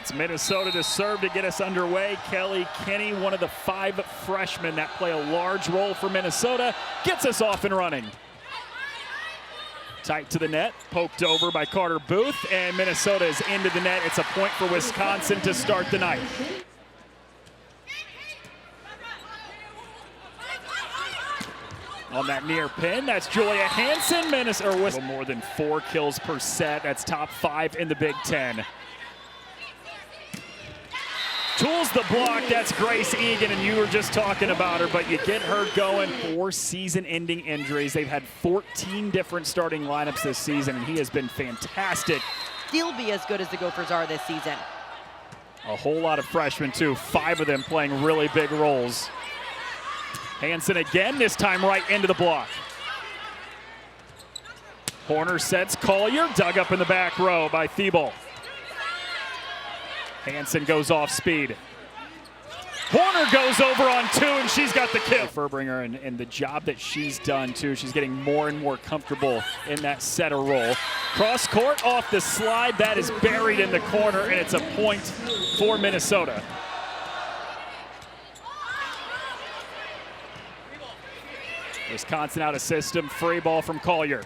It's Minnesota to serve to get us underway. Kelly Kinney, one of the 5 freshmen that play a large role for Minnesota, gets us off and running. Tight to the net, poked over by Carter Booth, and Minnesota is into the net. It's a point for Wisconsin to start the night. On that near pin, that's Julia Hansen. Minnesota with more than 4 kills per set. That's top 5 in the Big Ten. Tools the block, that's Grace Egan, and you were just talking about her, but you get her going. 4 season-ending injuries. They've had 14 different starting lineups this season, and he has been fantastic. Still be as good as the Gophers are this season. A whole lot of freshmen, too. 5 of them playing really big roles. Hansen again, this time right into the block. Horner sets Colyer, dug up in the back row by Thibault. Hansen goes off speed. Horner goes over on 2, and she's got the kill. Furbringer, and the job that she's done, too. She's getting more and more comfortable in that setter role. Cross court off the slide. That is buried in the corner, and it's a point for Minnesota. Wisconsin out of system. Free ball from Colyer.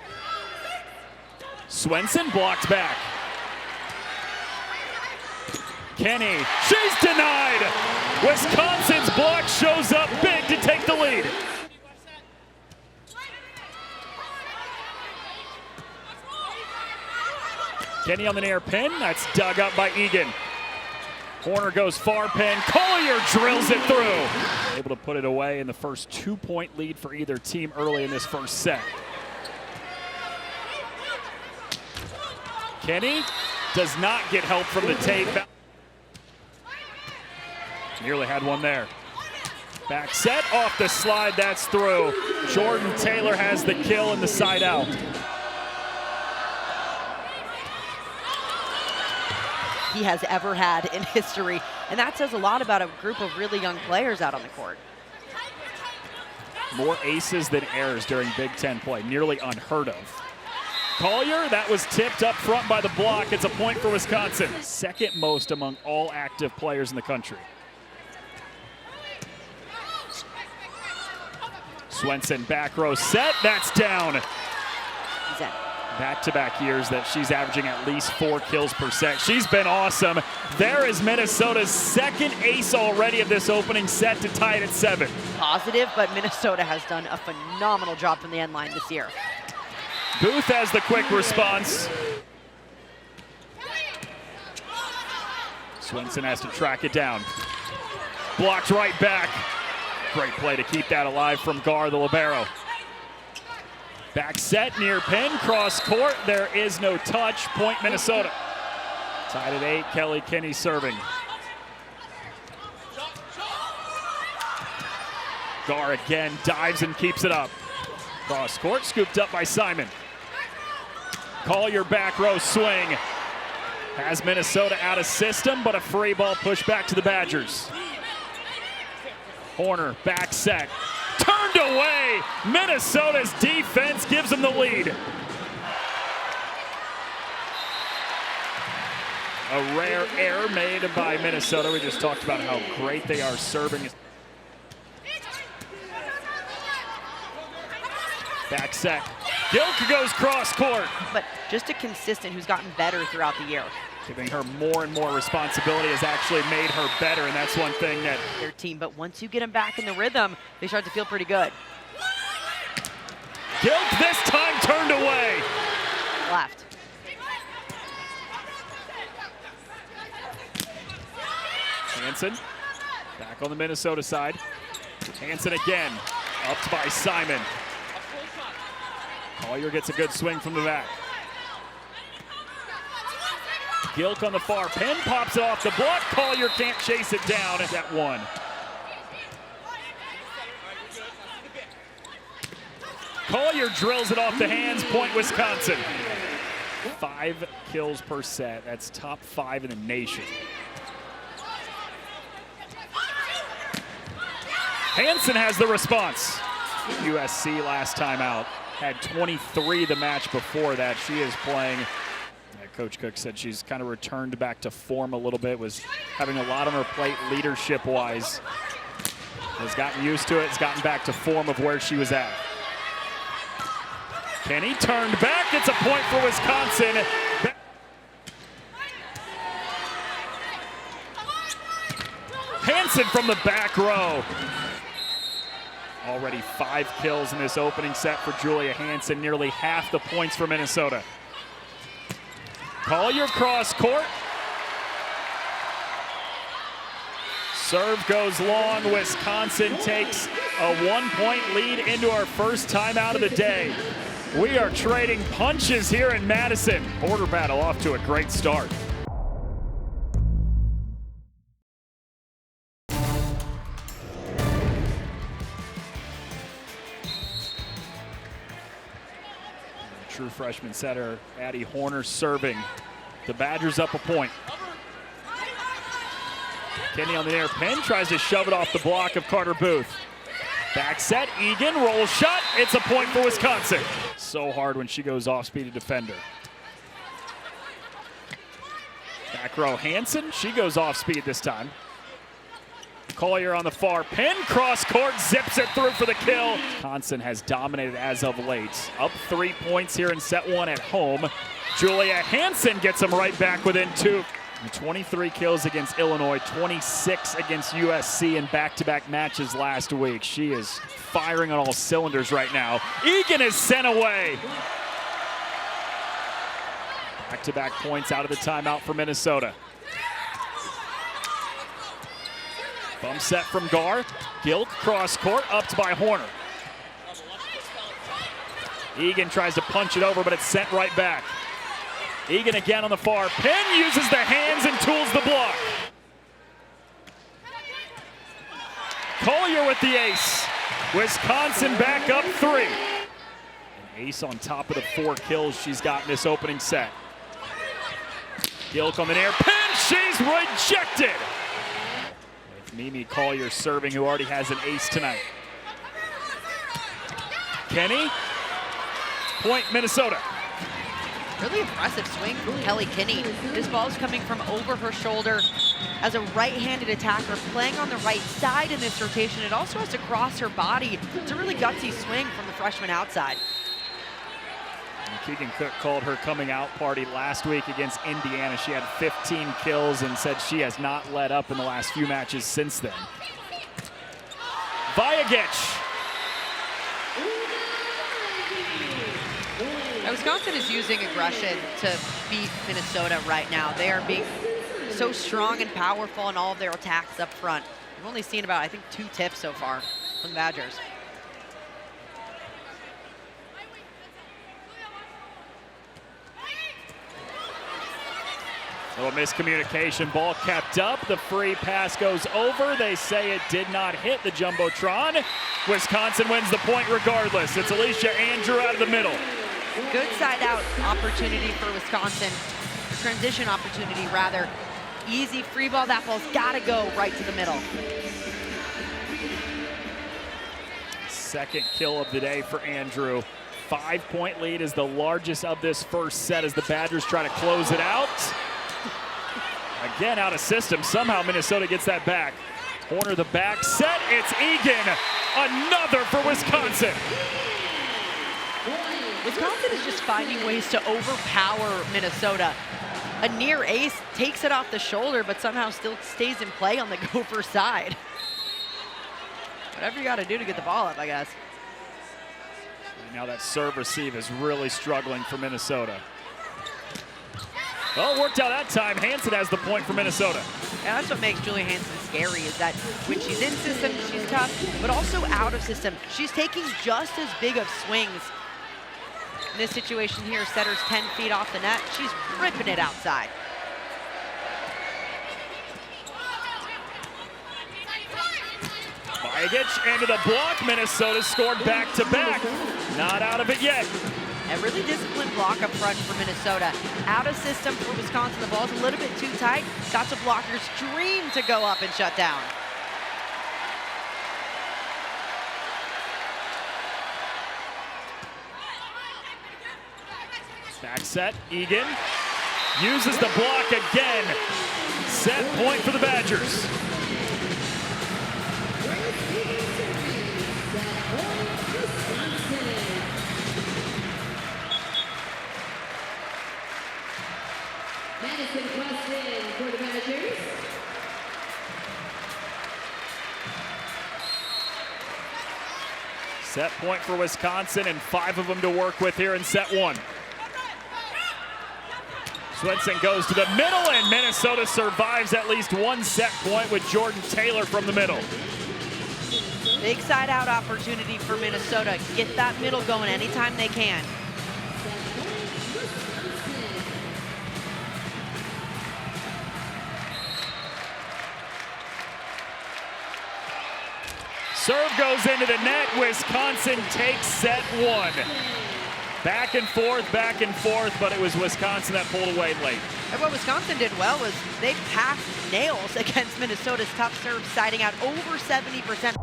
Swenson blocked back. Kenny, she's denied. Wisconsin's block shows up big to take the lead. Kenny on the near pin, that's dug up by Egan. Horner goes far pin, Colyer drills it through. Able to put it away in the first 2-point lead for either team early in this first set. Kenny does not get help from the tape. Nearly had one there. Back set, off the slide, that's through. Jordan Taylor has the kill and the side out. He has ever had in history, and that says a lot about a group of really young players out on the court. More aces than errors during Big Ten play, nearly unheard of. Colyer, that was tipped up front by the block. It's a point for Wisconsin. Second most among all active players in the country. Swenson back row set, that's down. Back-to-back years that she's averaging at least 4 kills per set. She's been awesome. There is Minnesota's second ace already of this opening set to tie it at 7. Positive, but Minnesota has done a phenomenal job from the end line this year. Booth has the quick response. Swenson has to track it down. Blocked right back. Great play to keep that alive from Gar, the libero. Back set, near pin, cross court. There is no touch. Point Minnesota. Tied at 8, Kelly Kinney serving. Gar again dives and keeps it up. Cross court, scooped up by Simon. Colyer back row swing. Has Minnesota out of system, but a free ball push back to the Badgers. Horner back set. Turned away. Minnesota's defense gives them the lead. A rare error made by Minnesota. We just talked about how great they are serving. Back set. Gilk goes cross court. But just a consistent who's gotten better throughout the year. Giving her more and more responsibility has actually made her better, and that's one thing that their team. But once you get them back in the rhythm, they start to feel pretty good. Gilk this time turned away. Left. Hansen back on the Minnesota side. Hansen again, upped by Simon. Colyer gets a good swing from the back. Gilk on the far pin, pops it off the block. Colyer can't chase it down at that 1. Colyer drills it off the hands, point Wisconsin. 5 kills per set, that's top 5 in the nation. Hansen has the response. USC last time out had 23 the match before that. She is playing Coach Cook said she's kind of returned back to form a little bit, was having a lot on her plate leadership-wise. Has gotten used to it, has gotten back to form of where she was at. Kenny turned back, it's a point for Wisconsin. Hansen from the back row. Already 5 kills in this opening set for Julia Hansen, nearly half the points for Minnesota. Colyer cross court. Serve goes long. Wisconsin takes a 1-point lead into our first timeout of the day. We are trading punches here in Madison. Border battle off to a great start. True freshman setter Addie Horner serving. The Badgers up a point. Kenny on the near pin, tries to shove it off the block of Carter Booth. Back set, Egan, roll shot, it's a point for Wisconsin. So hard when she goes off speed to defender. Back row Hansen, she goes off speed this time. Colyer on the far pin, cross court, zips it through for the kill. Wisconsin has dominated as of late. Up 3 points here in set 1 at home. Julia Hansen gets them right back within 2. 23 kills against Illinois, 26 against USC in back-to-back matches last week. She is firing on all cylinders right now. Egan is sent away. Back-to-back points out of the timeout for Minnesota. Bump set from Gar. Gilk cross court, upped by Horner. Egan tries to punch it over, but it's sent right back. Egan again on the far pin, uses the hands and tools the block. Colyer with the ace. Wisconsin back up 3. An ace on top of the 4 kills she's got in this opening set. Gilk on the near pin, she's rejected. With Mimi Colyer serving, who already has an ace tonight. Kenny, point Minnesota. Really impressive swing from Kelly Kinney. This ball is coming from over her shoulder as a right-handed attacker, playing on the right side in this rotation. It also has to cross her body. It's a really gutsy swing from the freshman outside. And Keegan Cook called her coming out party last week against Indiana. She had 15 kills and said she has not let up in the last few matches since then. Vajagic. Wisconsin is using aggression to beat Minnesota right now. They are being so strong and powerful in all of their attacks up front. We've only seen about, I think, 2 tips so far from the Badgers. A little miscommunication, ball kept up. The free pass goes over. They say it did not hit the Jumbotron. Wisconsin wins the point regardless. It's Alicia Andrew out of the middle. Good side out opportunity for Wisconsin. Transition opportunity, rather. Easy free ball. That ball's got to go right to the middle. Second kill of the day for Andrew. 5-point lead is the largest of this first set as the Badgers try to close it out. Again, out of system. Somehow Minnesota gets that back. Horner the back set. It's Egan. Another for Wisconsin. Wisconsin is just finding ways to overpower Minnesota. A near ace takes it off the shoulder, but somehow still stays in play on the Gopher side. Whatever you got to do to get the ball up, I guess. Now that serve receive is really struggling for Minnesota. Well, it worked out that time. Hansen has the point for Minnesota. Yeah, that's what makes Julia Hansen scary, is that when she's in system, she's tough, but also out of system. She's taking just as big of swings. In this situation here, setter's 10 feet off the net. She's ripping it outside. Vajagic into the block. Minnesota scored back-to-back. Not out of it yet. A really disciplined block up front for Minnesota. Out of system for Wisconsin. The ball's a little bit too tight. Got the blocker's dream to go up and shut down. Back set, Egan. Uses the block again. Set point for the Badgers. Madison question for the Badgers. Set point for Wisconsin and 5 of them to work with here in set 1. Swenson goes to the middle and Minnesota survives at least one set point with Jordan Taylor from the middle. Big side out opportunity for Minnesota. Get that middle going anytime they can. Serve goes into the net. Wisconsin takes set 1. Back and forth, but it was Wisconsin that pulled away late. And what Wisconsin did well was they passed nails against Minnesota's tough serve, siding out over 70%.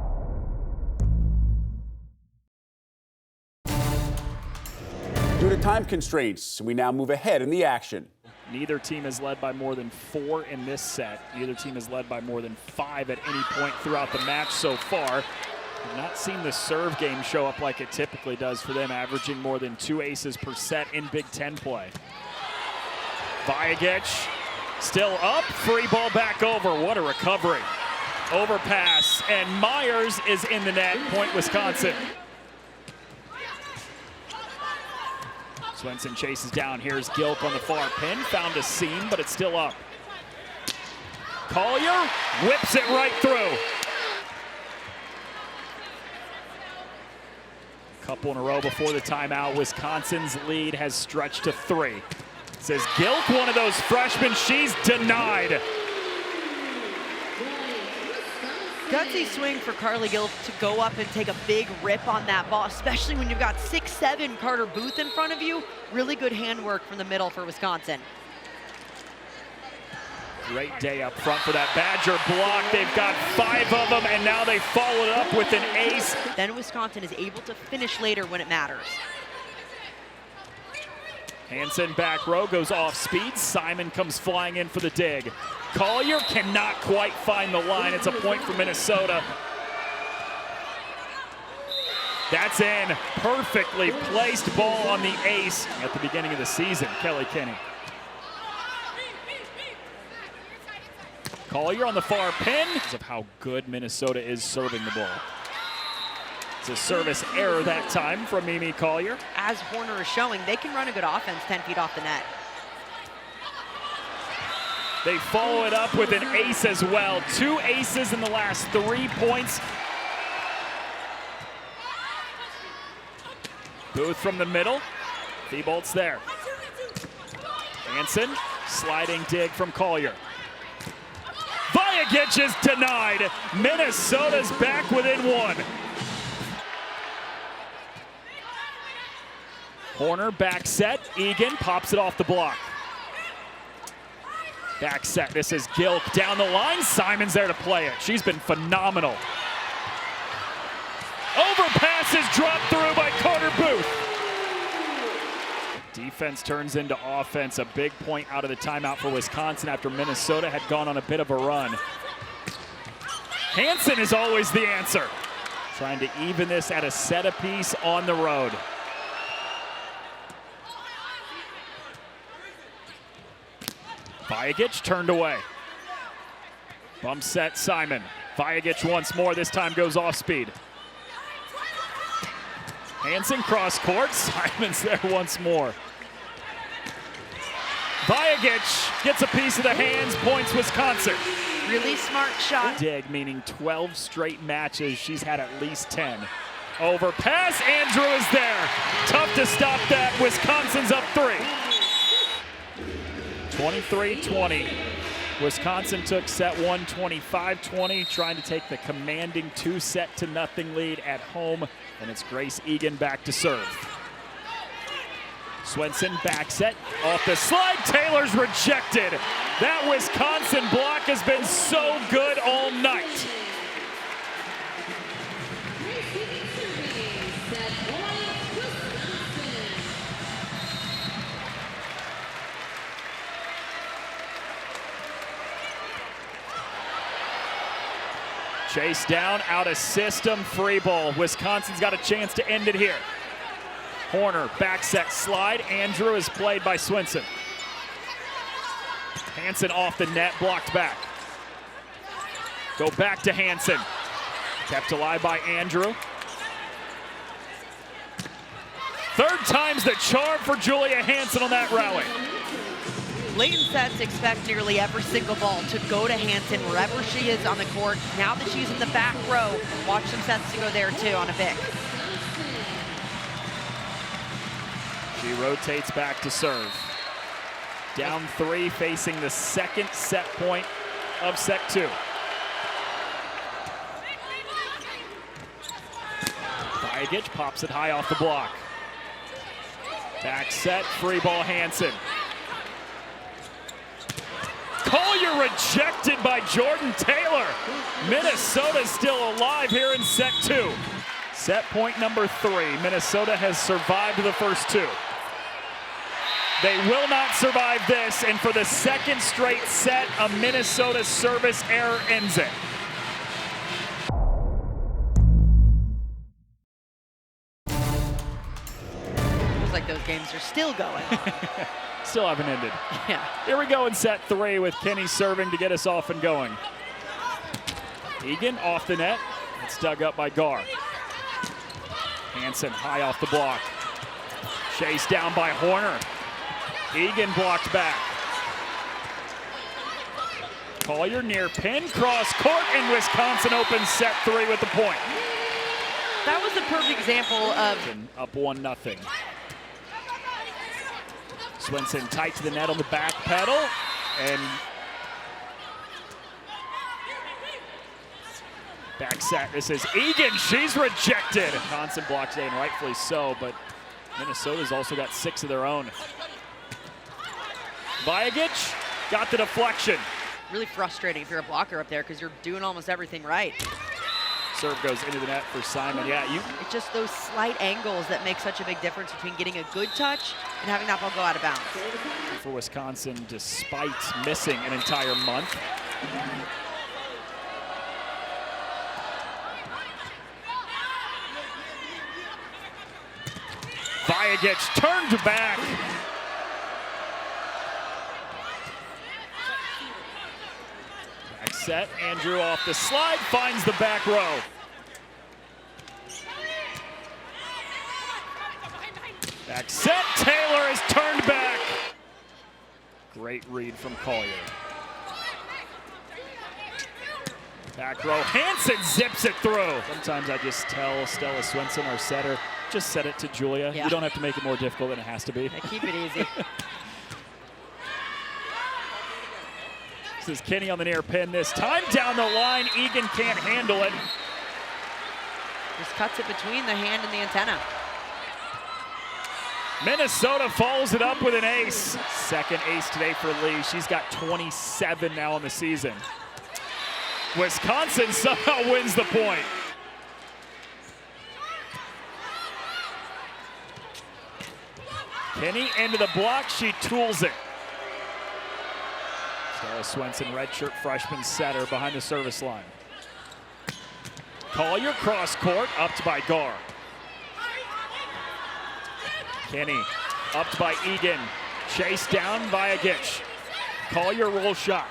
Due to time constraints, we now move ahead in the action. Neither team has led by more than 4 in this set. Neither team has led by more than 5 at any point throughout the match so far. I've not seen the serve game show up like it typically does for them, averaging more than 2 aces per set in Big Ten play. Vajagic still up, free ball back over. What a recovery. Overpass, and Myers is in the net, point Wisconsin. Swenson chases down. Here's Gilk on the far pin. Found a seam, but it's still up. Colyer whips it right through. Couple in a row before the timeout. Wisconsin's lead has stretched to 3. Says Gilk, one of those freshmen. She's denied. Gutsy swing for Carly Gilk to go up and take a big rip on that ball, especially when you've got 6'7" Carter Booth in front of you. Really good handwork from the middle for Wisconsin. Great day up front for that Badger block. They've got 5 of them, and now they follow it up with an ace. Then Wisconsin is able to finish later when it matters. Hansen back row goes off speed. Simon comes flying in for the dig. Colyer cannot quite find the line. It's a point for Minnesota. That's in. Perfectly placed ball on the ace at the beginning of the season. Kelly Kinney. Colyer on the far pin. Because of how good Minnesota is serving the ball. It's a service error that time from Mimi Colyer. As Horner is showing, they can run a good offense 10 feet off the net. They follow it up with an ace as well. 2 aces in the last 3 points. Booth from the middle. Thibault's there. Hansen, sliding dig from Colyer. Vajagic is denied. Minnesota's back within 1. Horner back set. Egan pops it off the block. Back set. This is Gilk down the line. Simon's there to play it. She's been phenomenal. Overpass is dropped through by Carter Booth. Defense turns into offense. A big point out of the timeout for Wisconsin after Minnesota had gone on a bit of a run. Hansen is always the answer. Trying to even this at a set apiece on the road. Vajagic turned away. Bump set Simon. Vajagic once more, this time goes off speed. Hansen cross court, Simon's there once more. Vajagic gets a piece of the hands, points Wisconsin. Really smart shot. Dig, meaning 12 straight matches, she's had at least 10. Overpass, Andrew is there. Tough to stop that, Wisconsin's up 3. 23-20. Wisconsin took set 1 25-20, trying to take the commanding 2-0 lead at home, and it's Grace Egan back to serve. Swenson back set, off the slide, Taylor's rejected. That Wisconsin block has been so good all night. Chase down, out of system, free ball. Wisconsin's got a chance to end it here. Horner, back set slide. Andrew is played by Swinson. Hansen off the net, blocked back. Go back to Hansen. Kept alive by Andrew. Third time's the charm for Julia Hansen on that rally. Late in sets, expect nearly every single ball to go to Hansen wherever she is on the court. Now that she's in the back row, watch some sets to go there too on a Vic. She rotates back to serve. Down 3, facing the second set point of set 2. Vajic pops it high off the block. Back set, free ball Hansen. Colyer rejected by Jordan Taylor. Minnesota's still alive here in set 2. Set point number 3. Minnesota has survived the first 2. They will not survive this, and for the second straight set, a Minnesota service error ends it. Feels like those games are still going on. Still haven't ended. Yeah. Here we go in set 3 with Kenny serving to get us off and going. Egan off the net. It's dug up by Gar. Hansen high off the block. Chased down by Horner. Egan blocked back. Colyer near pin, cross court, and Wisconsin opens set 3 with the point. That was the perfect example of Up 1-0. Swinson tight to the net on the back pedal, and back set. This is Egan. She's rejected. Wisconsin blocks it, and rightfully so, but Minnesota's also got 6 of their own. Vajic got the deflection. really frustrating if you're a blocker up there because you're doing almost everything right. Serve goes into the net for Simon. Yeah, It's just those slight angles that make such a big difference between getting a good touch and having that ball go out of bounds. For Wisconsin, despite missing an entire month. Vajic turned back. Back set, Andrew off the slide, finds the back row. Back set, Taylor is turned back. Great read from Colyer. Back row, Hansen zips it through. Sometimes I just tell Stella Swinson, our setter, just set it to Julia. Yeah. You don't have to make it more difficult than it has to be. Yeah, keep it easy. This is Kenny on the near pin this time. Down the line, Egan can't handle it. Just cuts it between the hand and the antenna. Minnesota follows it up with an ace. Second ace today for Lee. She's got 27 now in the season. Wisconsin somehow wins the point. Kenny into the block, she tools it. Stella Swinson, redshirt freshman setter behind the service line. Colyer cross court, upped by Gar. Kenny, upped by Egan. Chased down by Vajic. Colyer roll shot.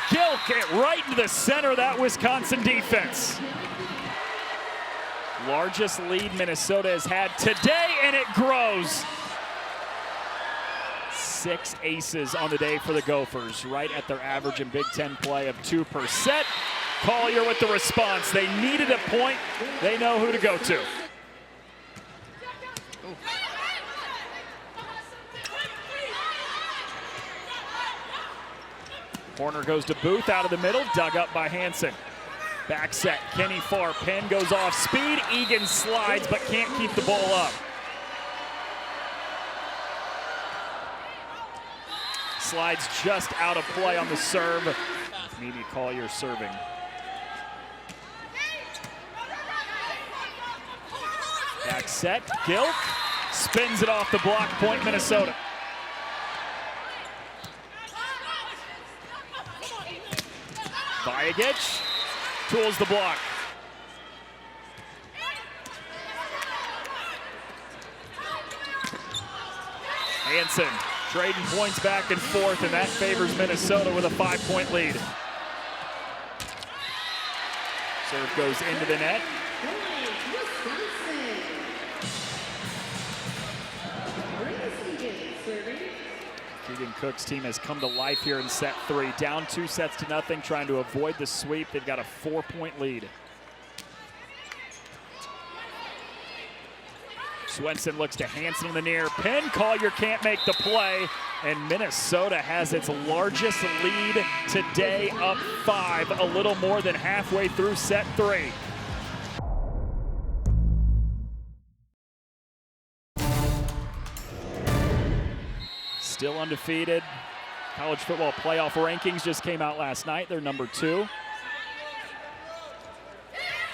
Gilk it right into the center of that Wisconsin defense. Largest lead Minnesota has had today, and it grows. 6 aces on the day for the Gophers, right at their average in Big Ten play of 2 per set. Colyer with the response. They needed a point. They know who to go to. Ooh. Horner goes to Booth out of the middle, dug up by Hansen. Back set, Kenny far pin, goes off speed. Egan slides but can't keep the ball up. Slides just out of play on the serve. Mimi Colyer serving. Back set, Gilk spins it off the block, point Minnesota. Vajagic tools the block. Hansen trading points back and forth, and that favors Minnesota with a 5-point lead. Serve goes into the net. Keegan Cook's team has come to life here in set 3. Down 2 sets to nothing, trying to avoid the sweep. They've got a 4-point lead. Swenson looks to Hansen in the near pin. Colyer can't make the play, and Minnesota has its largest lead today, up 5, a little more than halfway through set 3. Still undefeated. College football playoff rankings just came out last night. They're number 2.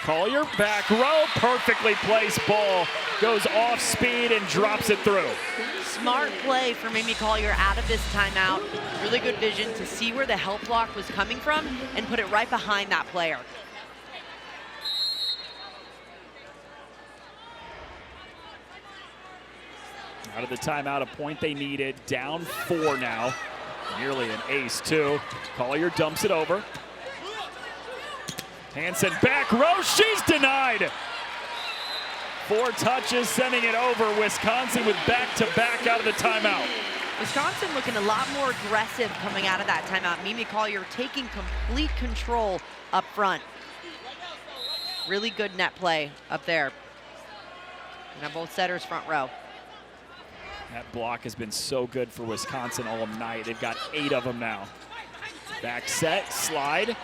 Colyer, back row, perfectly placed ball. Goes off speed and drops it through. Smart play from Amy Colyer out of this timeout. Really good vision to see where the help block was coming from and put it right behind that player. Out of the timeout, a point they needed. Down 4 now. Nearly an ace, too. Colyer dumps it over. Hansen back row, she's denied. 4 touches, sending it over. Wisconsin with back-to-back out of the timeout. Wisconsin looking a lot more aggressive coming out of that timeout. Mimi Colyer taking complete control up front. Really good net play up there. And both setters front row. That block has been so good for Wisconsin all night. They've got 8 of them now. Back set, slide.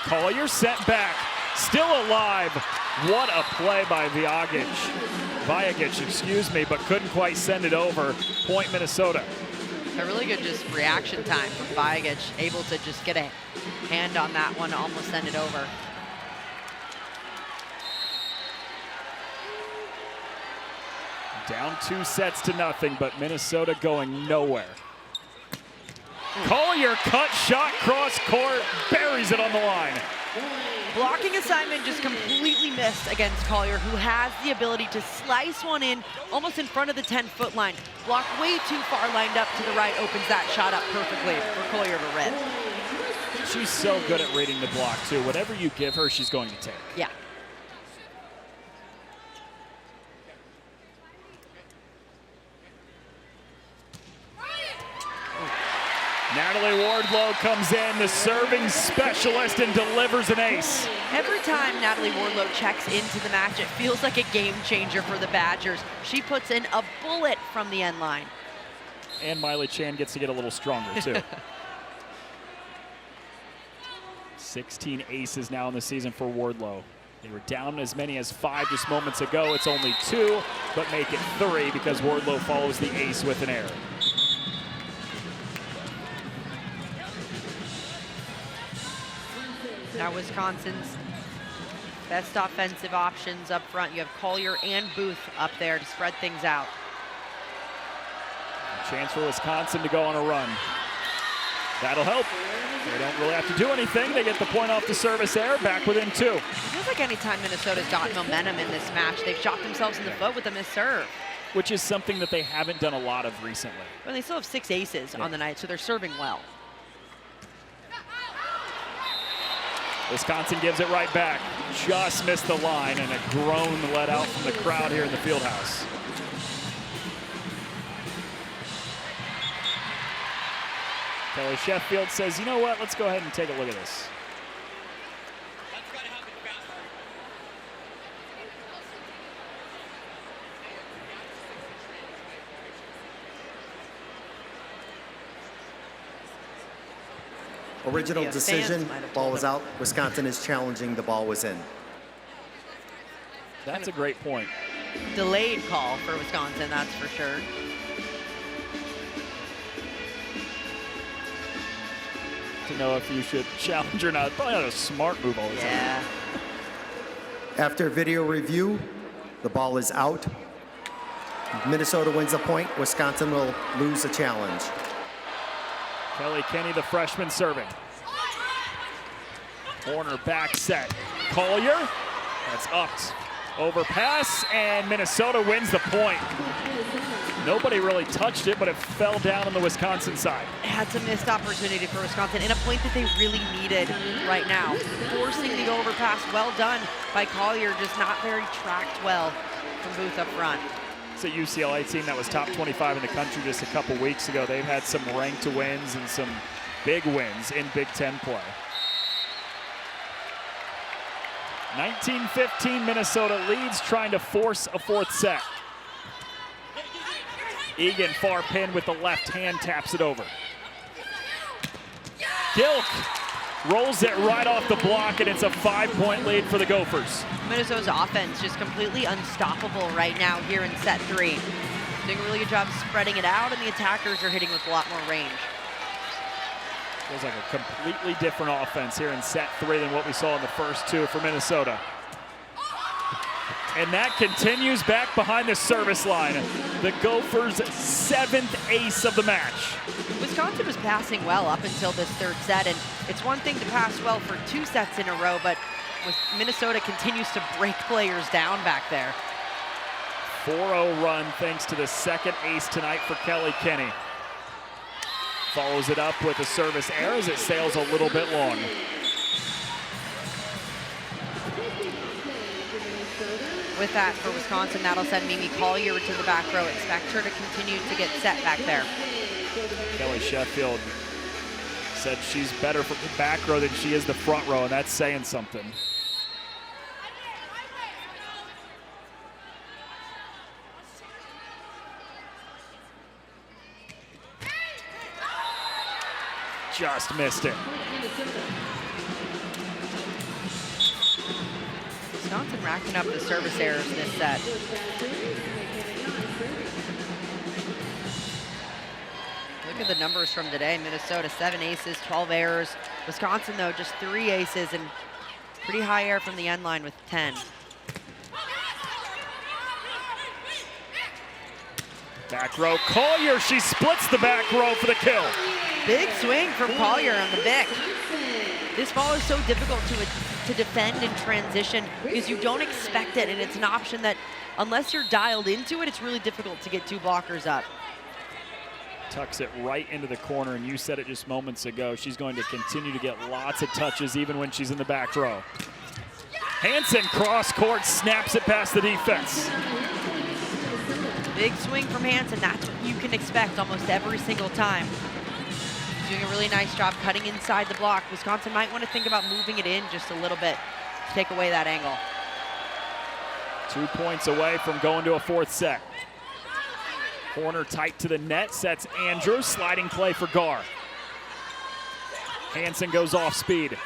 Colyer sent back, still alive. What a play by Vajagic, excuse me, but couldn't quite send it over. Point Minnesota. A really good just reaction time from Vajagic, able to just get a hand on that one, almost send it over. Down 2 sets to nothing, but Minnesota going nowhere. Colyer cut shot cross court, buries it on the line. Blocking assignment just completely missed against Colyer, who has the ability to slice one in almost in front of the 10-foot line. Block way too far, lined up to the right, opens that shot up perfectly for Colyer to rip. She's so good at reading the block, too. Whatever you give her, she's going to take. Yeah. Natalie Wardlow comes in, the serving specialist, and delivers an ace. Every time Natalie Wardlow checks into the match, it feels like a game changer for the Badgers. She puts in a bullet from the end line. And Miley Chan gets to get a little stronger, too. 16 aces now in the season for Wardlow. They were down as many as 5 just moments ago. It's only 2, but make it 3 because Wardlow follows the ace with an error. Now Wisconsin's best offensive options up front. You have Colyer and Booth up there to spread things out. A chance for Wisconsin to go on a run. That'll help. They don't really have to do anything. They get the point off the service error, back within 2. It feels like anytime Minnesota's got momentum in this match, they've shot themselves in the foot with a missed serve. Which is something that they haven't done a lot of recently. Well, they still have 6 aces on the night, so they're serving well. Wisconsin gives it right back. Just missed the line, and a groan let out from the crowd here in the field house. Kelly Sheffield says, you know what, let's go ahead and take a look at this. Original decision, ball was out. Wisconsin is challenging, the ball was in. That's a great point. Delayed call for Wisconsin, that's for sure. To know if you should challenge or not. Probably not a smart move always. Yeah. After video review, the ball is out. Minnesota wins the point. Wisconsin will lose the challenge. Kelly Kinney, the freshman, serving. Horner back set. Colyer, that's upped. Overpass, and Minnesota wins the point. Nobody really touched it, but it fell down on the Wisconsin side. That's a missed opportunity for Wisconsin, and a point that they really needed right now. Forcing the overpass, well done by Colyer, just not very tracked well from Booth up front. It's a UCLA team that was top 25 in the country just a couple weeks ago. They've had some ranked wins and some big wins in Big Ten play. 19-15, Minnesota leads, trying to force a fourth set. Egan, far pin with the left hand, taps it over. Gilk rolls it right off the block, and it's a 5-point lead for the Gophers. Minnesota's offense just completely unstoppable right now here in set 3. Doing a really good job spreading it out, and the attackers are hitting with a lot more range. Feels like a completely different offense here in set 3 than what we saw in the first 2 for Minnesota. And that continues back behind the service line. The Gophers' 7th ace of the match. Wisconsin was passing well up until this third set, and it's one thing to pass well for 2 sets in a row, but Minnesota continues to break players down back there. 4-0 run thanks to the second ace tonight for Kelly Kinney. Follows it up with a service error as it sails a little bit long. With that for Wisconsin, that'll send Mimi Colyer to the back row. Expect her to continue to get set back there. Kelly Sheffield said she's better from the back row than she is the front row, and that's saying something. Just missed it. Wisconsin racking up the service errors this set. Look at the numbers from today. Minnesota, 7 aces, 12 errors. Wisconsin, though, just 3 aces and pretty high error from the end line with 10. Back row, Colyer, she splits the back row for the kill. Big swing from Colyer on the Bic. This ball is so difficult to defend in transition because you don't expect it, and it's an option that, unless you're dialed into it, it's really difficult to get 2 blockers up. Tucks it right into the corner, and you said it just moments ago. She's going to continue to get lots of touches even when she's in the back row. Hansen cross court, snaps it past the defense. Big swing from Hansen. That's what you can expect almost every single time. Doing a really nice job cutting inside the block. Wisconsin might want to think about moving it in just a little bit to take away that angle. 2 points away from going to a 4th set. Horner tight to the net, sets Andrews, sliding play for Gar. Hansen goes off speed.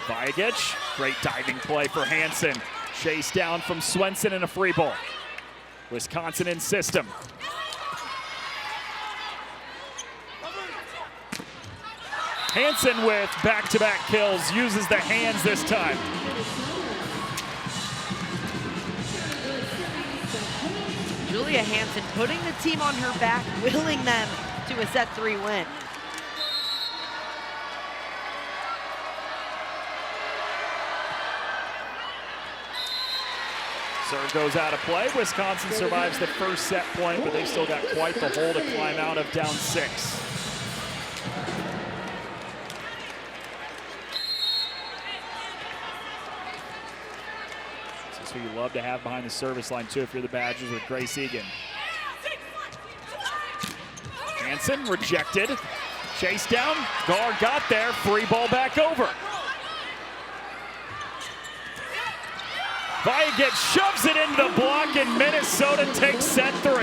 Vajagic, great diving play for Hansen. Chase down from Swenson and a free ball. Wisconsin in system. Hansen with back-to-back kills, uses the hands this time. Julia Hansen putting the team on her back, willing them to a set 3 win. Serve goes out of play. Wisconsin survives the first set point, but they've still got quite the hole to climb out of, down 6. This is who you love to have behind the service line, too, if you're the Badgers, with Grace Egan. Hansen rejected. Chase down. Gar got there. Free ball back over. Vajagic shoves it into the block, and Minnesota takes set 3.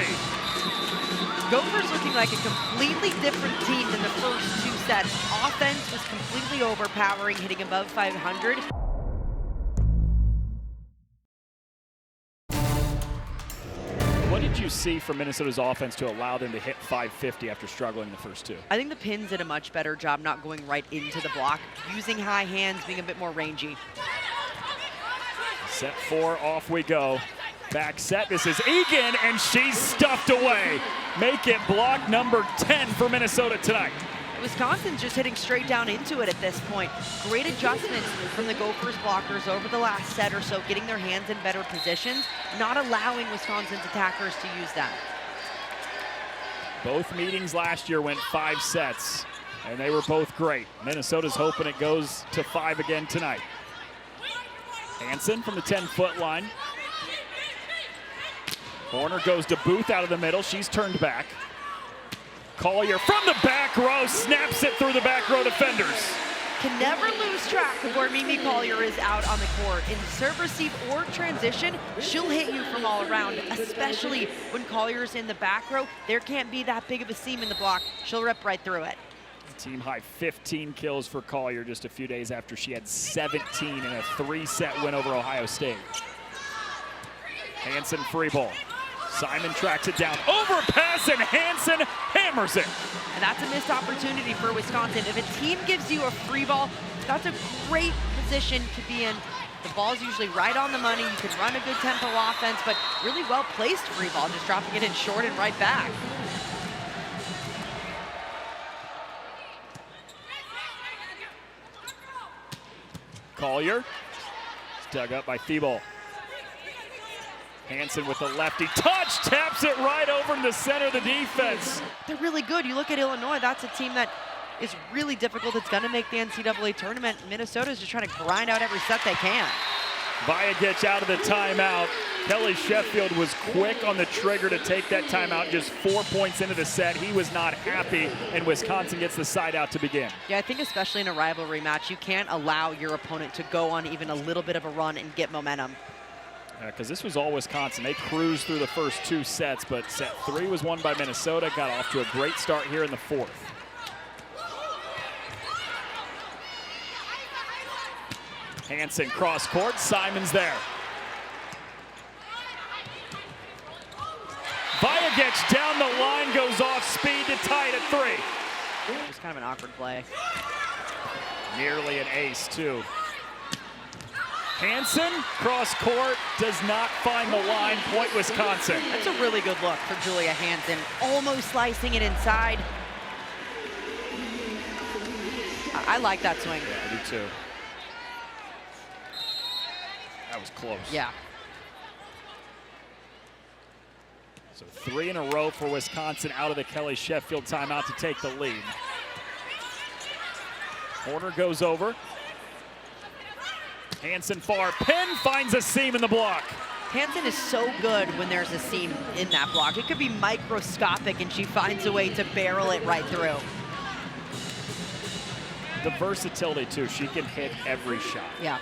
Gophers looking like a completely different team than the first 2 sets. Offense was completely overpowering, hitting above 500. What did you see from Minnesota's offense to allow them to hit 550 after struggling the first 2? I think the Pins did a much better job not going right into the block, using high hands, being a bit more rangy. Set 4, off we go. Back set, this is Egan, and she's stuffed away. make it block number 10 for Minnesota tonight. Wisconsin's just hitting straight down into it at this point. Great adjustments from the Gophers blockers over the last set or so, getting their hands in better positions, not allowing Wisconsin's attackers to use them. Both meetings last year went 5 sets, and they were both great. Minnesota's hoping it goes to 5 again tonight. Hansen from the 10-foot line. Horner goes to Booth out of the middle. She's turned back. Colyer from the back row, snaps it through the back row defenders. Can never lose track of where Mimi Colyer is out on the court. In serve, receive, or transition, she'll hit you from all around, especially when Collier's in the back row. There can't be that big of a seam in the block. She'll rip right through it. Team high 15 kills for Colyer just a few days after she had 17 in a 3-set win over Ohio State. Hansen free ball. Simon tracks it down, overpass, and Hansen hammers it. And that's a missed opportunity for Wisconsin. If a team gives you a free ball, that's a great position to be in. The ball's usually right on the money. You can run a good tempo offense, but really well-placed free ball, just dropping it in short and right back. Colyer, dug up by Thibault. Hansen with the lefty touch, taps it right over to the center of the defense. They're really good. You look at Illinois, that's a team that is really difficult. It's gonna make the NCAA tournament. Minnesota's just trying to grind out every set they can. Vajagic out of the timeout. Kelly Sheffield was quick on the trigger to take that timeout just 4 points into the set. He was not happy, and Wisconsin gets the side out to begin. Yeah, I think especially in a rivalry match, you can't allow your opponent to go on even a little bit of a run and get momentum. Because this was all Wisconsin. They cruised through the first 2 sets, but set 3 was won by Minnesota. Got off to a great start here in the 4th. Hansen cross court, Simon's there. Vajagic down the line, goes off speed to tie it at 3. Just kind of an awkward play. Nearly an ace, too. Hansen, cross court, does not find the line. Point Wisconsin. That's a really good look for Julia Hansen. Almost slicing it inside. I like that swing. Yeah, I do too. That was close. Yeah. So 3 in a row for Wisconsin out of the Kelly Sheffield timeout to take the lead. Horner goes over. Hansen far, Penn finds a seam in the block. Hansen is so good when there's a seam in that block. It could be microscopic and she finds a way to barrel it right through. The versatility too, she can hit every shot. Yeah.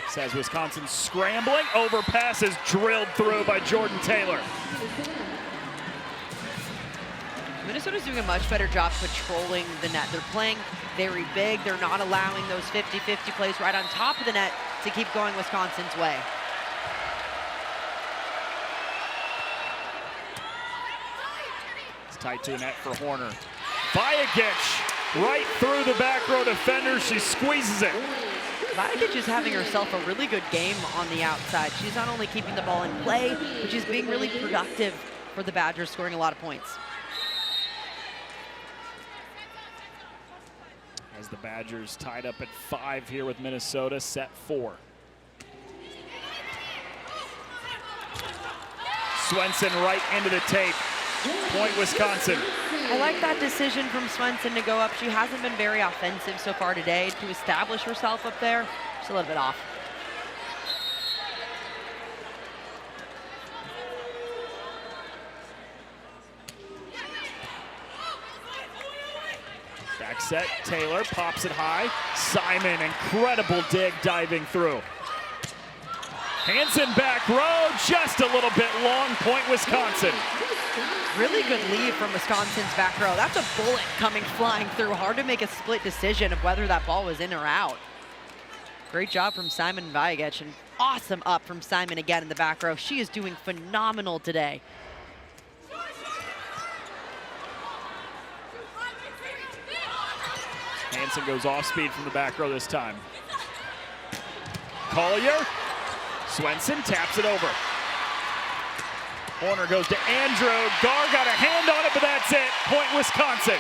Says Wisconsin scrambling, overpass is drilled through by Jordan Taylor. Minnesota's doing a much better job patrolling the net. They're playing very big. They're not allowing those 50-50 plays right on top of the net to keep going Wisconsin's way. It's tight to the net for Horner. Vajagic right through the back row defender. She squeezes it. Vajagic is having herself a really good game on the outside. She's not only keeping the ball in play, but she's being really productive for the Badgers, scoring a lot of points. As the Badgers tied up at 5 here with Minnesota, set 4. Swenson right into the tape. Point Wisconsin. I like that decision from Swenson to go up. She hasn't been very offensive so far today. To establish herself up there, just a little bit off. Back set, Taylor pops it high. Simon, incredible dig diving through. Hansen back row, just a little bit long. Point Wisconsin. Really good lead from Wisconsin's back row. That's a bullet coming flying through. Hard to make a split decision of whether that ball was in or out. Great job from Simon Vajagic, and awesome up from Simon again in the back row. She is doing phenomenal today. Hansen goes off speed from the back row this time. Colyer. Swenson taps it over. Horner goes to Andrew. Gar got a hand on it, but that's it. Point Wisconsin.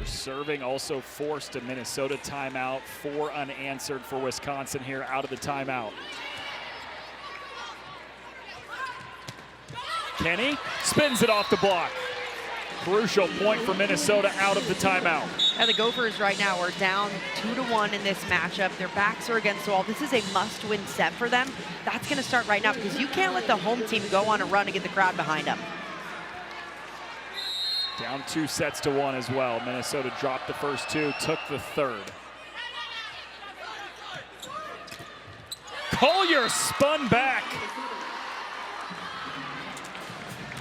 Serving also forced a Minnesota timeout, 4 unanswered for Wisconsin here out of the timeout. Kenny spins it off the block. Crucial point for Minnesota out of the timeout. Now the Gophers right now are down 2-1 in this matchup. Their backs are against the wall. This is a must-win set for them. That's going to start right now because you can't let the home team go on a run and get the crowd behind them. Down 2-1 as well. Minnesota dropped the first 2, took the third. Colyer spun back.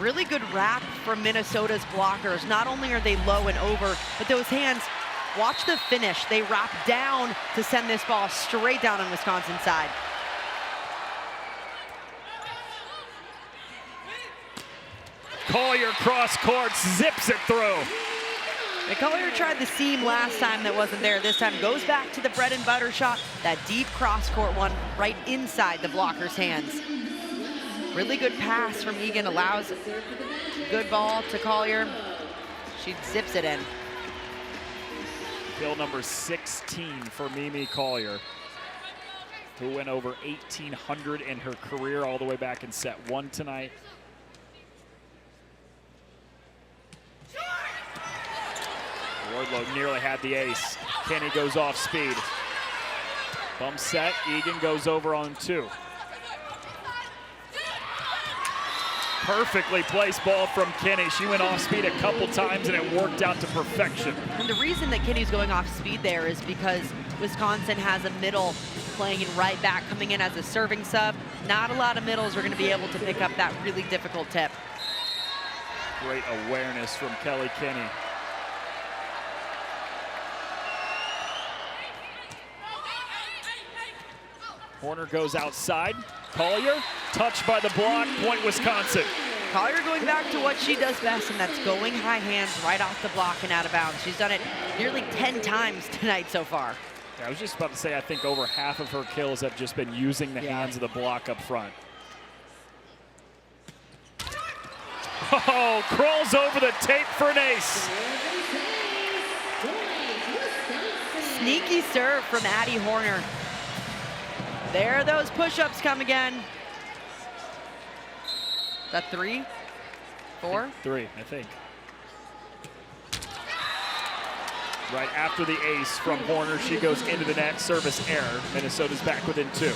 Really good wrap from Minnesota's blockers. Not only are they low and over, but those hands, watch the finish. They wrap down to send this ball straight down on Wisconsin's side. Colyer cross court, zips it through. And Colyer tried the seam last time that wasn't there. This time goes back to the bread and butter shot. That deep cross court one right inside the blocker's hands. Really good pass from Egan, allows good ball to Colyer. She zips it in. Kill number 16 for Mimi Colyer, who went over 1,800 in her career all the way back in set 1 tonight. Wardlow nearly had the ace. Kenny goes off speed. Bump set, Egan goes over on 2. Perfectly placed ball from Kenny. She went off speed a couple times and it worked out to perfection. And the reason that Kenny's going off speed there is because Wisconsin has a middle playing in right back, coming in as a serving sub. Not a lot of middles are going to be able to pick up that really difficult tip. Great awareness from Kelly Kenny. Horner goes outside. Colyer, touched by the block, point Wisconsin. Colyer going back to what she does best, and that's going high hands right off the block and out of bounds. She's done it nearly 10 times tonight so far. Yeah, I was just about to say, I think over half of her kills have just been using the hands of the block up front. Oh, crawls over the tape for an ace. Sneaky serve from Addie Horner. There those push-ups come again. Is that 3? 4? 3, I think. Right after the ace from Horner, she goes into the net, service error. Minnesota's back within 2.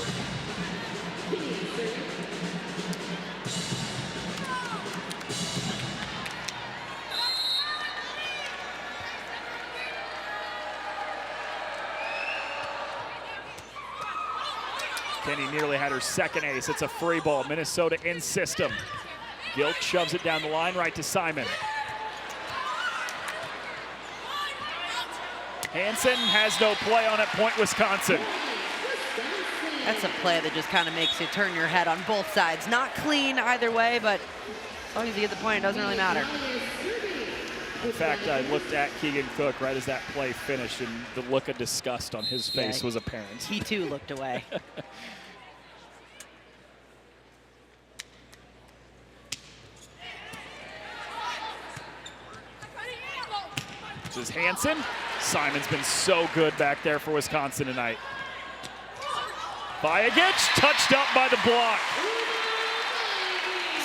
Kenny nearly had her second ace. It's a free ball. Minnesota in system. Gilt shoves it down the line right to Simon. Hansen has no play on it. Point Wisconsin. That's a play that just kind of makes you turn your head on both sides. Not clean either way, but as long as you get the point, it doesn't really matter. In fact, I looked at Keegan Cook right as that play finished, and the look of disgust on his face was apparent. He too looked away. This is Hansen. Simon's been so good back there for Wisconsin tonight. Vajagic touched up by the block.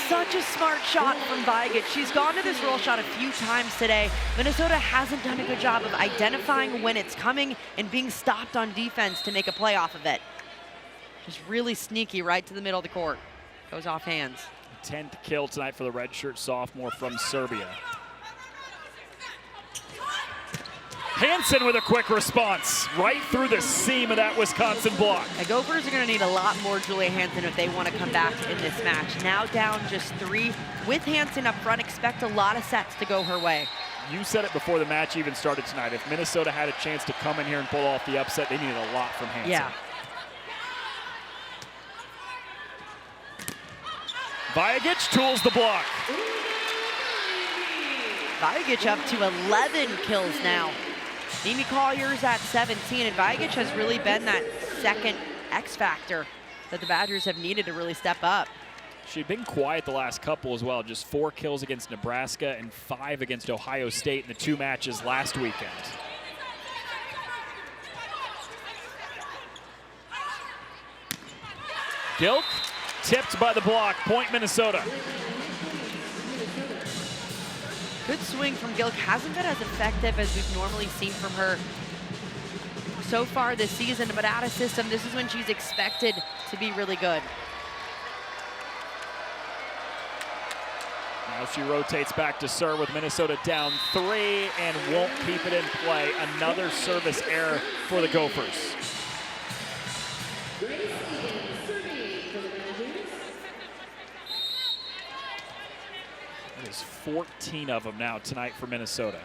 Such a smart shot from Vajagic. She's gone to this roll shot a few times today. Minnesota hasn't done a good job of identifying when it's coming and being stopped on defense to make a play off of it. Just really sneaky right to the middle of the court. Goes off hands. 10th kill tonight for the redshirt sophomore from Serbia. Hansen with a quick response right through the seam of that Wisconsin block. The Gophers are going to need a lot more Julia Hansen if they want to come back in this match. Now down just 3. With Hansen up front, expect a lot of sets to go her way. You said it before the match even started tonight. If Minnesota had a chance to come in here and pull off the upset, they needed a lot from Hansen. Yeah, Vajagic tools the block. Vajagic up to 11 kills now. Mimi Colyer's at 17, and Vajagic has really been that second X factor that the Badgers have needed to really step up. She'd been quiet the last couple as well. Just 4 kills against Nebraska and 5 against Ohio State in the 2 matches last weekend. Gilk tipped by the block. Point Minnesota. Good swing from Gilk. Hasn't been as effective as we've normally seen from her so far this season, but out of system, this is when she's expected to be really good. Now she rotates back to serve with Minnesota down 3 and won't keep it in play. Another service error for the Gophers. That is 14 of them now tonight for Minnesota.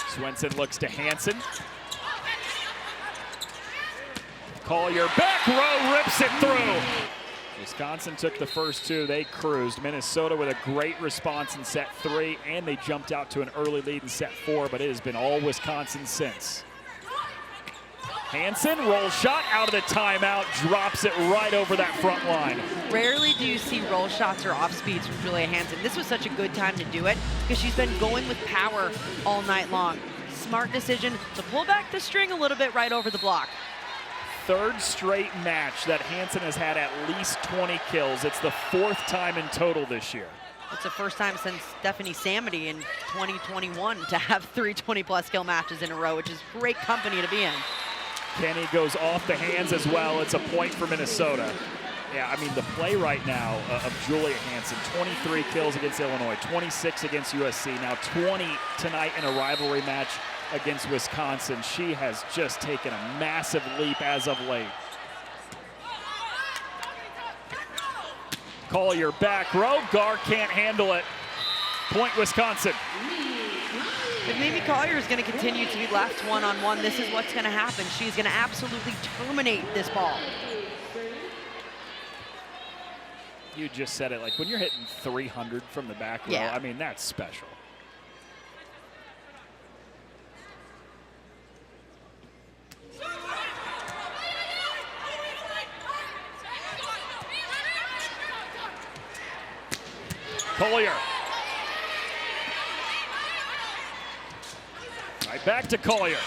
Swenson looks to Hansen. Colyer back row rips it through. Wisconsin took the first 2, they cruised. Minnesota with a great response in set 3, and they jumped out to an early lead in set 4, but it has been all Wisconsin since. Hansen, roll shot out of the timeout, drops it right over that front line. Rarely do you see roll shots or off speeds from Julia Hansen. This was such a good time to do it because she's been going with power all night long. Smart decision to pull back the string a little bit right over the block. 3rd straight match that Hansen has had at least 20 kills. It's the 4th time in total this year. It's the first time since Stephanie Samity in 2021 to have 3 20-plus kill matches in a row, which is great company to be in. Kenny goes off the hands as well. It's a point for Minnesota. Yeah, I mean, the play right now of Julia Hansen, 23 kills against Illinois, 26 against USC, now 20 tonight in a rivalry match against Wisconsin. She has just taken a massive leap as of late. Colyer back row, Gar can't handle it. Point Wisconsin. If Mimi Colyer is going to continue to be left one-on-one, this is what's going to happen. She's going to absolutely terminate this ball. You just said it, like when you're hitting 300 from the back row, Yeah. I mean, that's special. Colyer. Right back to Colyer.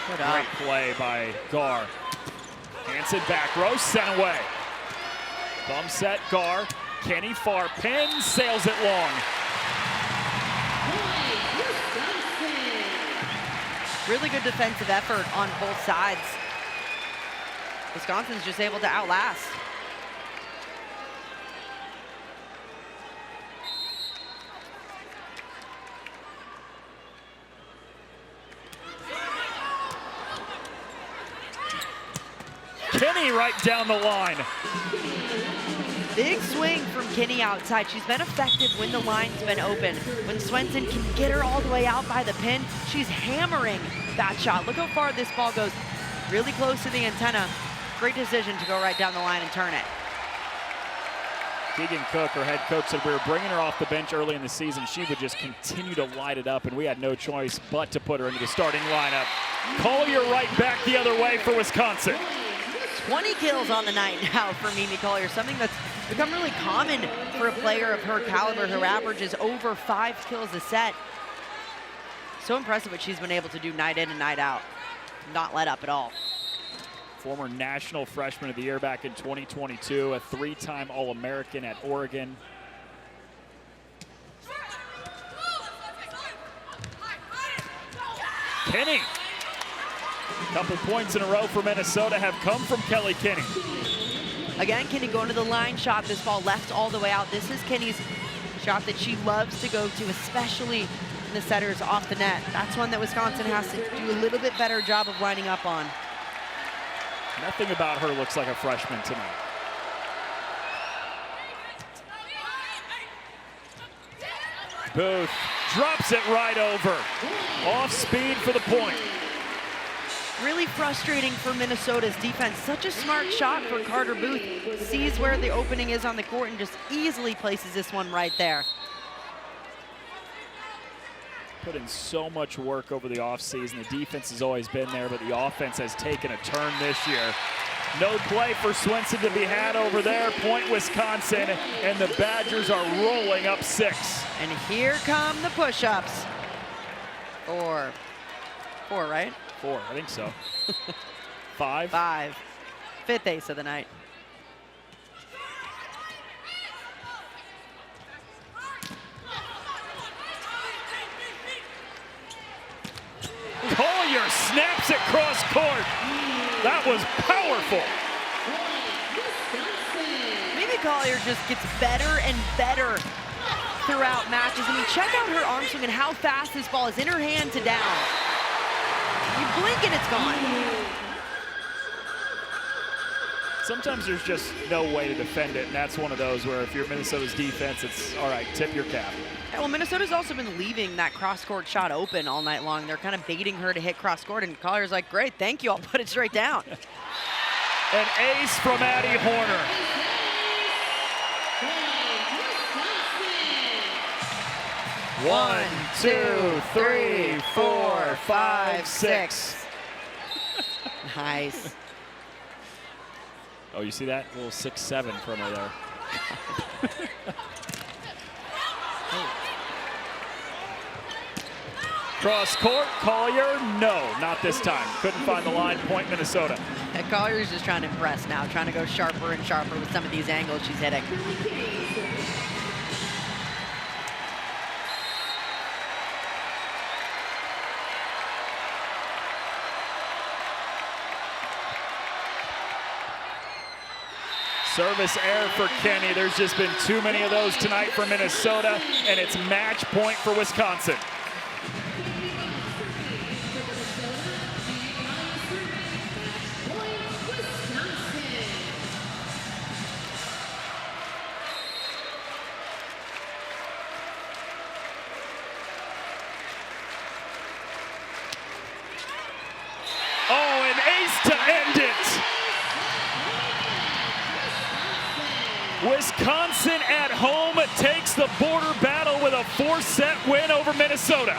Great play by Gar. Hansen back row, sent away. Thumb set, Gar. Kenny far pin, sails it long. Really good defensive effort on both sides. Wisconsin's just able to outlast. Kenny right down the line. Big swing from Kinney outside. She's been effective when the line's been open. When Swenson can get her all the way out by the pin, she's hammering that shot. Look how far this ball goes. Really close to the antenna. Great decision to go right down the line and turn it. Keegan Cook, her head coach, said we were bringing her off the bench early in the season. She would just continue to light it up, and we had no choice but to put her into the starting lineup. Colyer right back the other way for Wisconsin. 20 kills on the night now for Mimi Colyer, something that's become really common for a player of her caliber. Her average is over 5 kills a set. So impressive what she's been able to do night in and night out. Not let up at all. Former National Freshman of the Year back in 2022, a 3-time All-American at Oregon. Kenny. A couple points in a row for Minnesota have come from Kelly Kinney. Again, Kinney going to the line shot. This ball left all the way out. This is Kinney's shot that she loves to go to, especially in the setters off the net. That's one that Wisconsin has to do a little bit better job of lining up on. Nothing about her looks like a freshman tonight. Booth drops it right over. Off speed for the point. Really frustrating for Minnesota's defense. Such a smart shot for Carter Booth. Sees where the opening is on the court and just easily places this one right there. Put in so much work over the offseason. The defense has always been there, but the offense has taken a turn this year. No play for Swenson to be had over there. Point Wisconsin, and the Badgers are rolling up 6. And here come the push-ups. 4, right? 4, I think so. 5? 5. 5th ace of the night. Colyer snaps it cross court. That was powerful. Maybe Colyer just gets better and better throughout matches. I mean, check out her arm swing and how fast this ball is in her hand to down. You blink and it's gone. Sometimes there's just no way to defend it, and that's one of those where if you're Minnesota's defense, it's all right, tip your cap. Yeah, well, Minnesota's also been leaving that cross-court shot open all night long. They're kind of baiting her to hit cross-court, and Collier's like, great, thank you, I'll put it straight down. An ace from Addie Horner. One, 2, 3, 4, 5, 6. Nice. Oh, you see that? A little 6-7 from her there. Cross court, Colyer, no, not this time. Couldn't find the line, point Minnesota. And Collier's just trying to impress now, trying to go sharper and sharper with some of these angles she's hitting. Service error for Kenny. There's just been too many of those tonight for Minnesota, and it's match point for Wisconsin. Oh, an ace to end it. Wisconsin at home takes the border battle with a 4-set win over Minnesota.